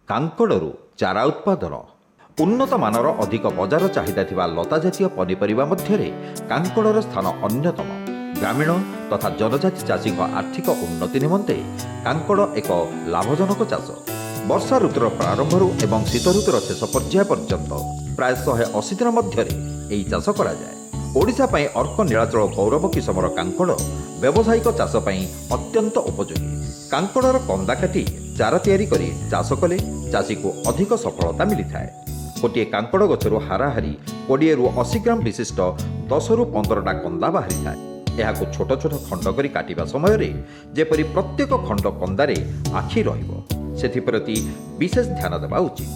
କାଙ୍କଡ଼ରୁ ଚାରା ଉତ୍ପାଦନ ଉନ୍ନତ ମାନର ଅଧିକ ବଜାର ଚାହିଦା ଥିବା ଲତା ଜାତୀୟ ପନିପରିବା ମଧ୍ୟରେ କାଙ୍କଡ଼ର ସ୍ଥାନ ଅନ୍ୟତମ। ଗ୍ରାମୀଣ ତଥା ଜନଜାତି ଚାଷୀଙ୍କ ଆର୍ଥିକ ଉନ୍ନତି ନିମନ୍ତେ କାଙ୍କଡ଼ ଏକ ଲାଭଜନକ ଚାଷ। ବର୍ଷା ଋତୁର ପ୍ରାରମ୍ଭରୁ ଏବଂ ଶୀତ ଋତୁର ଶେଷ ପର୍ଯ୍ୟାୟ ପର୍ଯ୍ୟନ୍ତ ପ୍ରାୟ 180 ଦିନ ମଧ୍ୟରେ ଏହି ଚାଷ କରାଯାଏ। ଓଡ଼ିଶା ପାଇଁ ଅର୍କ ନୀଳାଚଳ ଗୌରବ କିସମର କାଙ୍କଡ଼ ବ୍ୟବସାୟିକ ଚାଷ ପାଇଁ ଅତ୍ୟନ୍ତ ଉପଯୋଗୀ। କାଙ୍କଡ଼ର କନ୍ଦା କାଟି ଚାରା ତିଆରି କରି ଚାଷ କଲେ ଚାଷୀକୁ ଅଧିକ ସଫଳତା ମିଳିଥାଏ। ଗୋଟିଏ କାଙ୍କଡ଼ ଗଛରୁ ହାରାହାରି 20ରୁ 80 ଗ୍ରାମ ବିଶିଷ୍ଟ 10ରୁ 15ଟା କନ୍ଦା ବାହାରିଥାଏ। ଏହାକୁ ଛୋଟ ଛୋଟ ଖଣ୍ଡ କରି କାଟିବା ସମୟରେ ଯେପରି ପ୍ରତ୍ୟେକ ଖଣ୍ଡ କନ୍ଦାରେ ଆଖି ରହିବ ସେଥିପ୍ରତି ବିଶେଷ ଧ୍ୟାନ ଦେବା ଉଚିତ।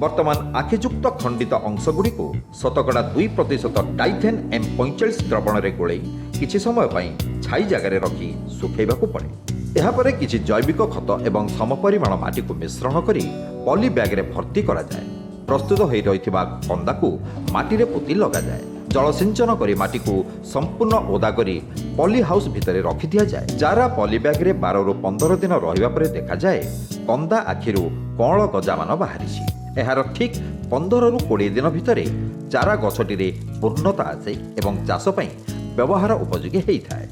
ବର୍ତ୍ତମାନ ଆଖିଯୁକ୍ତ ଖଣ୍ଡିତ ଅଂଶଗୁଡ଼ିକୁ 2% ଡାଇଥେନ୍ M45 ଦ୍ରବଣରେ ଗୋଳେଇ କିଛି ସମୟ ପାଇଁ ଛାଇ ଜାଗାରେ ରଖି ଶୁଖାଇବାକୁ ପଡ଼େ। ଏହାପରେ କିଛି ଜୈବିକ ଖତ ଏବଂ ସମପରିମାଣ ମାଟିକୁ ମିଶ୍ରଣ କରି ପଲି ବ୍ୟାଗରେ ଭର୍ତ୍ତି କରାଯାଏ। ପ୍ରସ୍ତୁତ ହୋଇ ରହିଥିବା କନ୍ଦାକୁ ମାଟିରେ ପୋତି ଲଗାଯାଏ। ଜଳସିଞ୍ଚନ କରି ମାଟିକୁ ସମ୍ପୂର୍ଣ୍ଣ ଓଦା କରି ପଲି ହାଉସ୍ ଭିତରେ ରଖି ଦିଆଯାଏ। ଚାରା ପଲି ବ୍ୟାଗରେ 12ରୁ 15 ଦିନ ରହିବା ପରେ ଦେଖାଯାଏ କନ୍ଦା ଆଖିରୁ କଅଁଳ ଗଜାମାନ ବାହାରିଛି। ଏହାର ଠିକ୍ 15ରୁ 20 ଦିନ ଭିତରେ ଚାରା ଗଛଟିରେ ପୂର୍ଣ୍ଣତା ଆସେ ଏବଂ ଚାଷ ପାଇଁ ବ୍ୟବହାର ଉପଯୋଗୀ ହୋଇଥାଏ।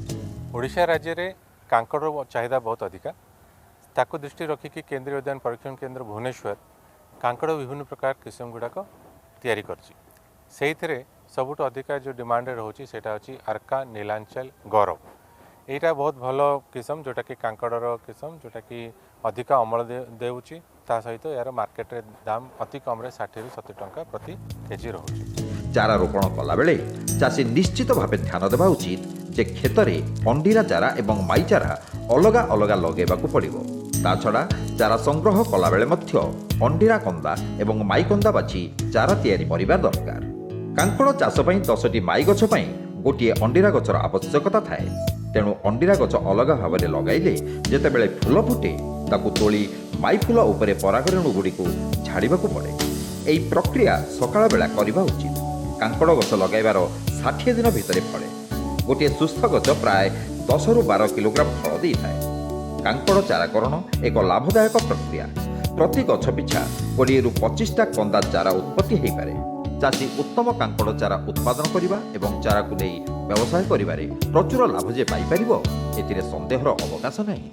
ଓଡ଼ିଶା ରାଜ୍ୟରେ କାଙ୍କଡ଼ ଚାହିଦା ବହୁତ ଅଧିକା। ତାକୁ ଦୃଷ୍ଟି ରଖିକି କେନ୍ଦ୍ରୀୟ ଉଦ୍ୟାନ ପରୀକ୍ଷଣ କେନ୍ଦ୍ର ଭୁବନେଶ୍ୱର କାଙ୍କଡ଼ ବିଭିନ୍ନ ପ୍ରକାର କିସମ ଗୁଡ଼ାକ ତିଆରି କରିଛି। ସେଇଥିରେ ସବୁଠୁ ଅଧିକା ଯେଉଁ ଡିମାଣ୍ଡରେ ରହୁଛି ସେଇଟା ହେଉଛି ଆର୍କା ନୀଳାଞ୍ଚଳ ଗୌରବ। ଏଇଟା ବହୁତ ଭଲ କିସମ ଯେଉଁଟାକି କାଙ୍କଡ଼ର କିସମ ଯେଉଁଟାକି ଅଧିକା ଅମଳ ଦେଉଛି। ତା ସହିତ ଏହାର ମାର୍କେଟରେ ଦାମ ଅତି କମ୍ରେ 60ରୁ 70 ଟଙ୍କା ପ୍ରତି କେଜି ରହୁଛି। ଚାରା ରୋପଣ କଲାବେଳେ ଚାଷୀ ନିଶ୍ଚିତ ଭାବେ ଧ୍ୟାନ ଦେବା ଉଚିତ ଯେ କ୍ଷେତରେ ଅଣ୍ଡିରା ଚାରା ଏବଂ ମାଇ ଚାରା ଅଲଗା ଅଲଗା ଲଗାଇବାକୁ ପଡ଼ିବ। ତା ଛଡ଼ା ଚାରା ସଂଗ୍ରହ କଲାବେଳେ ମଧ୍ୟ ଅଣ୍ଡିରା କନ୍ଦା ଏବଂ ମାଇ କନ୍ଦା ବାଛି ଚାରା ତିଆରି କରିବା ଦରକାର। କାଙ୍କଡ଼ ଚାଷ ପାଇଁ 10ଟି ମାଇ ଗଛ ପାଇଁ ଗୋଟିଏ ଅଣ୍ଡିରା ଗଛର ଆବଶ୍ୟକତା ଥାଏ। ତେଣୁ ଅଣ୍ଡିରା ଗଛ ଅଲଗା ଭାବରେ ଲଗାଇଲେ ଯେତେବେଳେ ଫୁଲ ଫୁଟେ ତାକୁ ତୋଳି ମାଇ ଫୁଲ ଉପରେ ପରାଗରେଣୁଗୁଡ଼ିକୁ ଛାଡ଼ିବାକୁ ପଡ଼େ। ଏହି ପ୍ରକ୍ରିୟା ସକାଳ ବେଳା କରିବା ଉଚିତ। କାଙ୍କଡ଼ ଗଛ ଲଗାଇବାର 60 ଦିନ ଭିତରେ ଫଳେ। ଗୋଟିଏ ସୁସ୍ଥ ଗଛ ପ୍ରାୟ 10ରୁ 12 କିଲୋଗ୍ରାମ ଫଳ ଦେଇଥାଏ। କାଙ୍କଡ଼ ଚାରାକରଣ ଏକ ଲାଭଦାୟକ ପ୍ରକ୍ରିୟା। ପ୍ରତି ଗଛ ପିଛା 20ରୁ 25ଟା କନ୍ଦା ଚାରା ଉତ୍ପତ୍ତି ହୋଇପାରେ। ଚାଷୀ ଉତ୍ତମ କାଙ୍କଡ଼ ଚାରା ଉତ୍ପାଦନ କରିବା ଏବଂ ଚାରାକୁ ନେଇ ବ୍ୟବସାୟ କରିବାରେ ପ୍ରଚୁର ଲାଭ ଯେ ପାଇପାରିବ ଏଥିରେ ସନ୍ଦେହର ଅବକାଶ ନାହିଁ।